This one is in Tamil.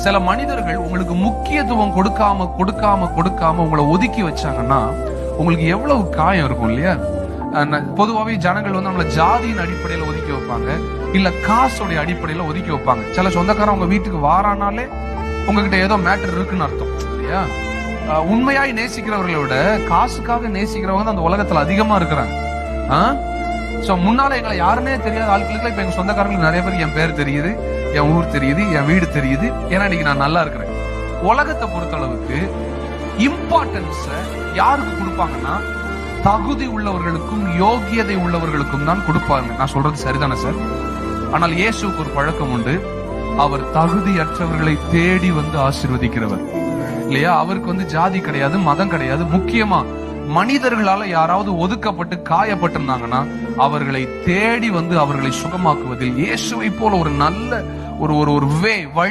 சில மனிதர்கள் உங்களுக்கு முக்கியத்துவம் கொடுக்காம கொடுக்காம கொடுக்காம உங்களை ஒதுக்கி வச்சாங்கன்னா உங்களுக்கு எவ்வளவு காயம் இருக்கும் இல்லையா? பொதுவாகவே ஜனங்கள் வந்து நம்மள ஜாதியின் அடிப்படையில ஒதுக்கி வைப்பாங்க, இல்ல காசுடைய அடிப்படையில ஒதுக்கி வைப்பாங்க. சில சொந்தக்காரன் உங்க வீட்டுக்கு வாரானாலே உங்ககிட்ட ஏதோ மேட்டர் இருக்குன்னு அர்த்தம் இல்லையா? உண்மையாய் நேசிக்கிறவர்களை விட காசுக்காக நேசிக்கிறவங்க தான் அந்த உலகத்துல அதிகமா இருக்கிறாங்க. முன்னால எங்களை யாருன்னே தெரியாத ஆட்களுக்கு இப்ப எங்க சொந்தக்காரங்களுக்கு நிறைய பேருக்கு என் பேர் தெரியுது, என் ஊர் தெரியுது, என் வீடு தெரியுது. ஏன்னா இன்னைக்கு நான் நல்லா இருக்கிறேன். உலகத்தை பொறுத்த அளவுக்கு இம்பார்ட்டன்ஸ யாருக்கு கொடுப்பாங்கன்னா தகுதி உள்ளவர்களுக்கும் யோகியதை உள்ளவர்களுக்கும் தான் கொடுப்பாங்க. நான் சொல்றது சரிதானே சார்? ஆனால் இயேசுவுக்கு ஒரு பழக்கம் உண்டு. அவர் தகுதியற்றவர்களை தேடி வந்து ஆசீர்வதிக்கிறவர் இல்லையா? அவருக்கு வந்து ஜாதி கிடையாது, மதம் கிடையாது. முக்கியமா மனிதர்களால யாராவது ஒதுக்கப்பட்டு காயப்பட்டிருந்தாங்கன்னா அவர்களை தேடி வந்து அவர்களை சுகமாக்குவதில் இயேசுவை போல ஒரு நல்ல ஒரு வழி